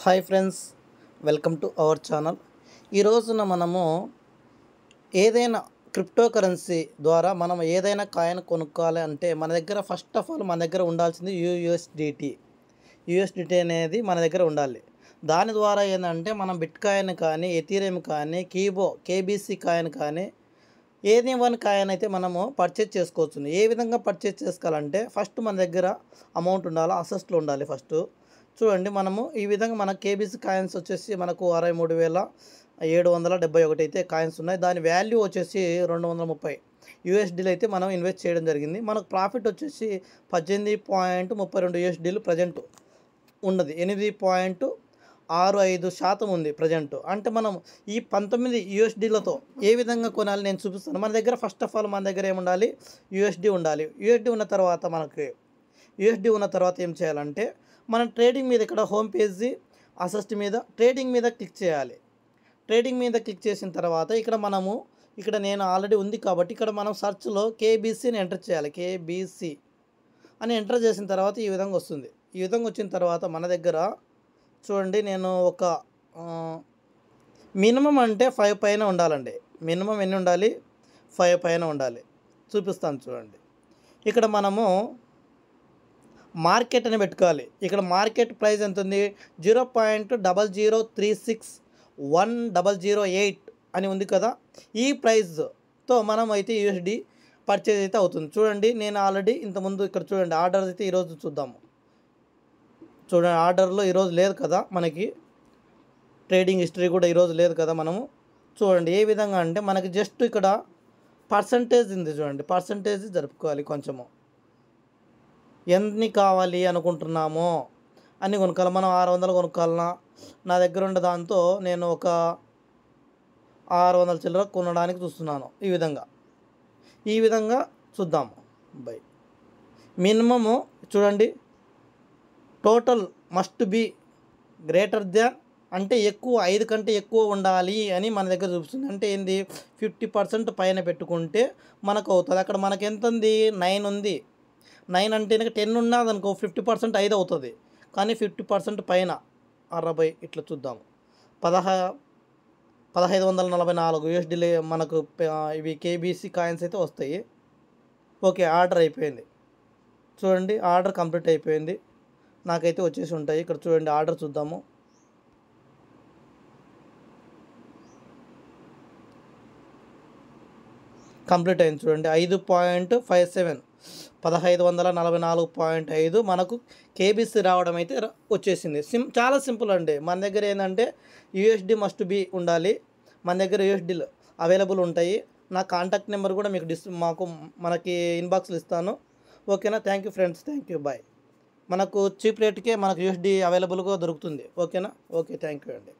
Hi friends, welcome to our channel. ఈ రోజున మనము ఏదైనా క్రిప్టో కరెన్సీ ద్వారా మనం ఏదైనా కాయిన్ కొనుక్కోవాలి అంటే మన దగ్గర ఫస్ట్ ఆఫ్ ఆల్ మన దగ్గర ఉండాల్సింది యూఎస్డిటీ అనేది మన దగ్గర ఉండాలి. దాని ద్వారా ఏంటంటే మనం బిట్ కాయిన్ కానీ, ఎథీరియం కానీ, కేబీసీ కాయిన్ కానీ ఏది వన్ కాయిన్ అయితే మనము పర్చేజ్ చేసుకోవచ్చు. ఏ విధంగా పర్చేజ్ చేసుకోవాలంటే ఫస్ట్ మన దగ్గర అమౌంట్ ఉండాలి, అసెస్ట్లో ఉండాలి. ఫస్ట్ చూడండి, మనము ఈ విధంగా మన కేబీసీ కాయిన్స్ వచ్చేసి మనకు 63,771 అయితే కాయిన్స్ ఉన్నాయి. దాని వాల్యూ వచ్చేసి 230 యూఎస్డీలు అయితే మనం ఇన్వెస్ట్ చేయడం జరిగింది. మనకు ప్రాఫిట్ వచ్చేసి 18.32 యూఎస్డీలు ప్రజెంట్ ఉన్నది. 8.65% ఉంది ప్రజెంట్. అంటే మనం ఈ 19 యూఎస్డీలతో ఏ విధంగా కొనాలి నేను చూపిస్తాను. మన దగ్గర ఫస్ట్ ఆఫ్ ఆల్ మన దగ్గర ఏముండాలి, యూఎస్డీ ఉండాలి. యూఎస్డీ ఉన్న తర్వాత ఏం చేయాలంటే మనం ట్రేడింగ్ మీద ఇక్కడ హోమ్ పేజీ అసెస్ట్ మీద ట్రేడింగ్ మీద క్లిక్ చేయాలి. ట్రేడింగ్ మీద క్లిక్ చేసిన తర్వాత ఇక్కడ నేను ఆల్రెడీ ఉంది కాబట్టి ఇక్కడ మనం సర్చ్లో కేబీసీని ఎంటర్ చేయాలి. కేబీసీ అని ఎంటర్ చేసిన తర్వాత ఈ విధంగా వస్తుంది. ఈ విధంగా వచ్చిన తర్వాత మన దగ్గర చూడండి, నేను ఒక మినిమం అంటే 5 పైన ఉండాలండి. మినిమం ఎన్ని ఉండాలి? 5 పైన ఉండాలి. చూపిస్తాను చూడండి. ఇక్కడ మనము మార్కెట్ అని పెట్టుకోవాలి. ఇక్కడ మార్కెట్ ప్రైస్ ఎంత ఉంది? 0.0036108 అని ఉంది కదా. ఈ ప్రైస్తో మనం అయితే యూఎస్డి పర్చేజ్ అయితే అవుతుంది. చూడండి, నేను ఆల్రెడీ ఇంతకుముందు ఇక్కడ చూడండి ఆర్డర్ అయితే ఈరోజు చూద్దాము. చూడండి, ఆర్డర్లో ఈరోజు లేదు కదా, మనకి ట్రేడింగ్ హిస్టరీ కూడా ఈరోజు లేదు కదా. మనము చూడండి ఏ విధంగా అంటే మనకి జస్ట్ ఇక్కడ పర్సంటేజ్ ఉంది చూడండి. పర్సంటేజ్ జరుపుకోవాలి. కొంచెము ఎన్ని కావాలి అనుకుంటున్నామో అన్నీ కొనుక్కోవాలి. మనం 600 కొనుక్కోవాలన్నా నా దగ్గర ఉన్న దాంతో నేను ఒక 600 చిల్లర కొనడానికి చూస్తున్నాను. ఈ విధంగా చూద్దాము. బై మినిమము చూడండి, total must be greater than అంటే ఎక్కువ 5 కంటే ఎక్కువ ఉండాలి అని మన దగ్గర చూపిస్తుంది. అంటే ఏంది, 50% పైన పెట్టుకుంటే మనకు అవుతుంది. అక్కడ మనకి ఎంత ఉంది? 9 ఉంది. 9 అంటే 10 ఉన్నది అనుకో 50% 5 అవుతుంది. కానీ 50% పైన 60 ఇట్లా చూద్దాము. 1544 యూఎస్డీలు మనకు ఇవి కేబీసీ కాయిన్స్ అయితే వస్తాయి. ఓకే, ఆర్డర్ అయిపోయింది. చూడండి, ఆర్డర్ కంప్లీట్ అయిపోయింది. నాకైతే వచ్చేసి ఉంటాయి. ఇక్కడ చూడండి, ఆర్డర్ చూద్దాము. కంప్లీట్ అయింది. చూడండి, 5.57 1544.5 మనకు కేబీసీ రావడం అయితే వచ్చేసింది. చాలా సింపుల్ అండి. మన దగ్గర ఏంటంటే యూఎస్డి మస్ట్ బి ఉండాలి. మన దగ్గర యూఎస్డీలు అవైలబుల్ ఉంటాయి. నా కాంటాక్ట్ నెంబర్ కూడా మీకు మనకి ఇన్బాక్స్లో ఇస్తాను. ఓకేనా? Thank you friends, thank you, bye. మనకు చీప్ రేట్కే మనకు యూఎస్డి అవైలబుల్గా దొరుకుతుంది. ఓకేనా? ఓకే, థ్యాంక్ యూ అండి.